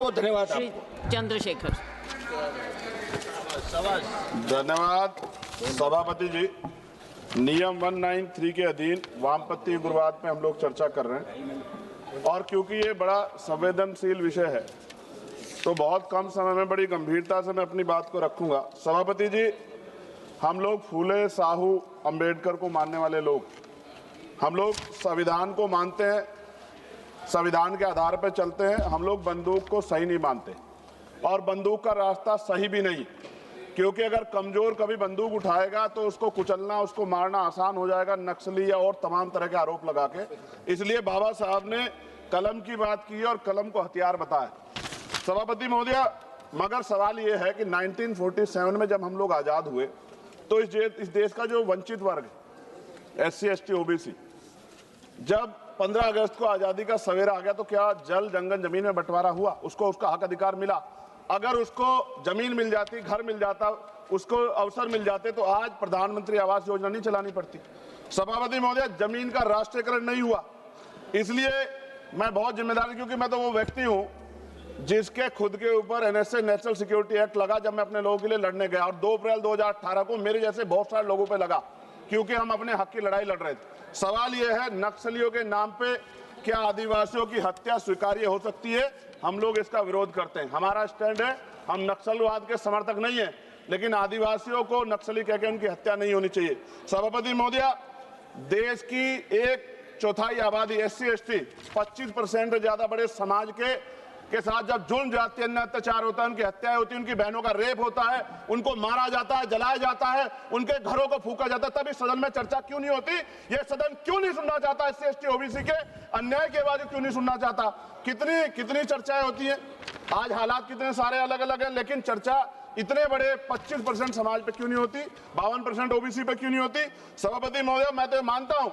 धन्यवाद श्री चंद्रशेखर। धन्यवाद सभापति जी। नियम 193 के अधीन वामपंथी उग्रवाद पे हम लोग चर्चा कर रहे हैं और क्योंकि ये बड़ा संवेदनशील विषय है तो बहुत कम समय में बड़ी गंभीरता से मैं अपनी बात को रखूंगा। सभापति जी, हम लोग फूले, साहू, अंबेडकर को मानने वाले लोग, हम लोग संविधान को मानते हैं, संविधान के आधार पर चलते हैं। हम लोग बंदूक को सही नहीं मानते और बंदूक का रास्ता सही भी नहीं, क्योंकि अगर कमजोर कभी बंदूक उठाएगा तो उसको कुचलना, उसको मारना आसान हो जाएगा, नक्सली या और तमाम तरह के आरोप लगा के। इसलिए बाबा साहब ने कलम की बात की और कलम को हथियार बताया। सभापति महोदय, मगर सवाल ये है कि 1947 में जब हम लोग आज़ाद हुए तो इस देश का जो वंचित वर्ग, SC, ST, OBC, जब 15 अगस्त को आज़ादी का सवेरा आ गया तो क्या जल, जंगल, जमीन में बंटवारा हुआ? उसको उसका हक अधिकार मिला? अगर उसको जमीन मिल जाती, घर मिल जाता, उसको अवसर मिल जाते तो आज प्रधानमंत्री आवास योजना नहीं चलानी पड़ती। सभापति महोदय, जमीन का राष्ट्रीयकरण नहीं हुआ। इसलिए मैं बहुत जिम्मेदारी, क्योंकि मैं तो वो व्यक्ति हूं जिसके खुद के ऊपर NSA, नेशनल सिक्योरिटी एक्ट लगा जब मैं अपने लोगों के लिए लड़ने गया, और 2 अप्रैल 2018 को मेरे जैसे बहुत सारे लोगों पर लगा, क्योंकि हम अपने हक की लड़ाई लड़ रहे थे। सवाल यह है, नक्सलियों के नाम पे क्या आदिवासियों की हत्या स्वीकार्य हो सकती है? हम लोग इसका विरोध करते हैं। हमारा स्टैंड है, हम नक्सलवाद के समर्थक नहीं है, लेकिन आदिवासियों को नक्सली कहकर उनकी हत्या नहीं होनी चाहिए। सभापति महोदय, देश की 1/4 आबादी SC, ST, 25% से ज्यादा बड़े समाज के साथ जब जुल्म, जाति, अन्य अत्याचार होता है, उनकी हत्याएं होती है, उनकी बहनों का रेप होता है, उनको मारा जाता है, जलाया जाता है, उनके घरों को फूका जाता है, तब इस सदन में चर्चा क्यों नहीं होती? ये सदन क्यों नहीं सुनना चाहता? SC, ST, OBC के अन्याय के बाद क्यों नहीं सुनना चाहता? कितनी चर्चाएं होती हैं, आज हालात कितने सारे अलग अलग हैं, लेकिन चर्चा इतने बड़े 25% समाज पे क्यों नहीं होती? 52% OBC पे क्यों नहीं होती? सभापति महोदय, मैं तो मानता हूं,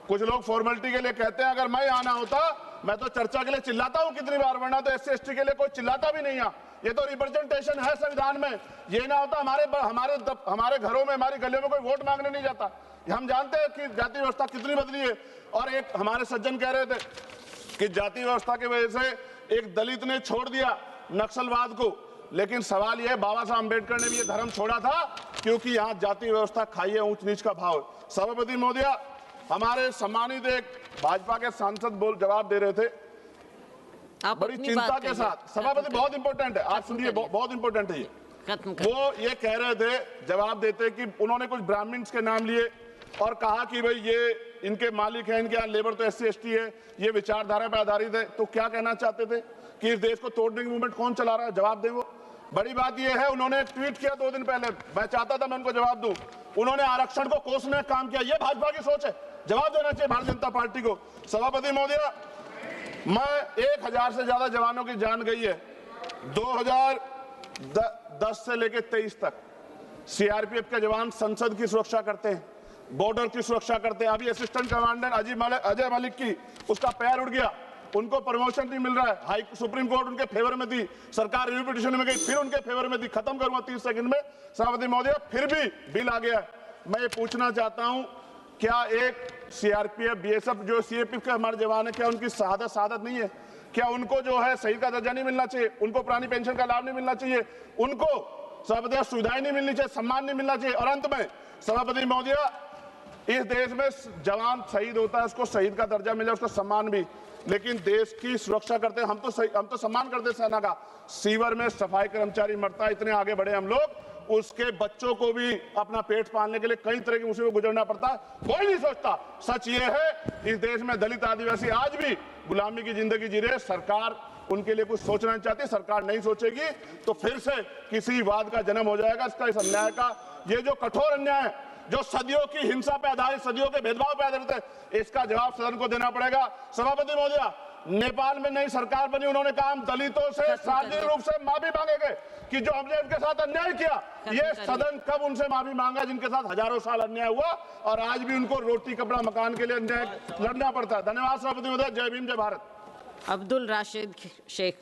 कुछ लोग फॉर्मेलिटी के लिए कहते हैं, अगर मैं आना होता मैं तो चर्चा के लिए चिल्लाता हूं कितनी बार, वरना तो SC, ST के लिए कोई चिल्लाता भी नहीं है। ये तो रिप्रेजेंटेशन है संविधान में। ये ना होता हमारे घरों में, हमारी गलियों में कोई वोट मांगने नहीं जाता। हम जानते हैं कि जाति व्यवस्था कितनी बदली है। और एक हमारे सज्जन कह रहे थे कि जाति व्यवस्था की वजह से एक दलित ने छोड़ दिया नक्सलवाद को, लेकिन सवाल यह है, बाबा साहब अम्बेडकर ने भी ये धर्म छोड़ा था क्योंकि यहाँ जाति व्यवस्था खाई है, ऊंच नीच का भाव है। सभापति महोदय, हमारे सम्मानित एक भाजपा के सांसद जवाब दे रहे थे बड़ी चिंता के साथ। सभापति, बहुत इंपॉर्टेंट है, आप सुनिए, बहुत इंपॉर्टेंट है ये। वो ये कह रहे थे जवाब देते कि उन्होंने कुछ ब्राह्मण्स के नाम लिए और कहा कि भाई ये इनके मालिक हैं, इनके यहाँ लेबर तो SC, ST है, ये विचारधारा पर आधारित है। तो क्या कहना चाहते थे कि इस देश को तोड़ने की मूवमेंट कौन चला रहा है? जवाब दें। वो बड़ी बात यह है, उन्होंने ट्वीट किया 2 दिन पहले, मैं चाहता था मैं उनको जवाब दूं, उन्होंने आरक्षण को कोसने का काम किया। ये भाजपा की सोच है, जवाब देना चाहिए भारतीय जनता पार्टी को। सभापति महोदय, मैं 1000 से ज्यादा जवानों की जान गई है 2010 से लेकर 23 तक। CRPF के जवान संसद की सुरक्षा करते हैं, बॉर्डर की सुरक्षा करते हैं। अभी असिस्टेंट कमांडेंट अजय मलिक की, उसका पैर उड़ गया, उनको प्रमोशन नहीं मिल रहा है। सुप्रीम कोर्ट उनके फेवर में थी, सरकार रिव्यू पिटीशन में गई, फिर उनके फेवर में थी। खत्म करूंगा 30 सेकंड में। सभापति महोदय, फिर भी बिल आ गया। मैं ये पूछना चाहता हूं, क्या एक CRPF, BSF जो CAPF के हमारे जवान है, क्या उनकी शहादत नहीं है? क्या उनको जो है शहीद का दर्जा नहीं मिलना चाहिए? उनको पुरानी पेंशन का लाभ नहीं मिलना चाहिए? उनको सभापति सुविधाएं नहीं मिलनी चाहिए? सम्मान नहीं मिलना चाहिए? और अंत में सभापति महोदय, इस देश में जवान शहीद होता है, उसको शहीद का दर्जा मिले, उसको सम्मान भी, लेकिन देश की सुरक्षा करते हैं। हम तो सम्मान करते हैं सेना का। सीवर में सफाई कर्मचारी मरता है, इतने आगे बढ़े हम लोग, उसके बच्चों को भी अपना पेट पालने के लिए कई तरह की मुसीबत गुजरना पड़ता है, कोई नहीं सोचता। सच ये है, इस देश में दलित, आदिवासी आज भी गुलामी की जिंदगी जी रहे। सरकार उनके लिए कुछ सोचना नहीं चाहती, सरकार नहीं सोचेगी तो फिर से किसी वाद का जन्म हो जाएगा। इस अन्याय का, ये जो कठोर अन्याय है, जो सदियों की हिंसा पे आधारित, सदियों के भेदभाव पे आधारित है, इसका जवाब सदन को देना पड़ेगा। सभापति महोदय, नेपाल में नई सरकार बनी, उन्होंने कहा हम दलितों से सार्वजनिक रूप से माफी मांगेंगे कि जो हमने उनके साथ अन्याय किया। ये सदन कब उनसे माफी मांगा जिनके साथ हजारों साल अन्याय हुआ और आज भी उनको रोटी, कपड़ा, मकान के लिए अन्याय लड़ना पड़ता है। धन्यवाद सभापति महोदय। जय भीम, जय भारत। अब्दुल राशिद शेख।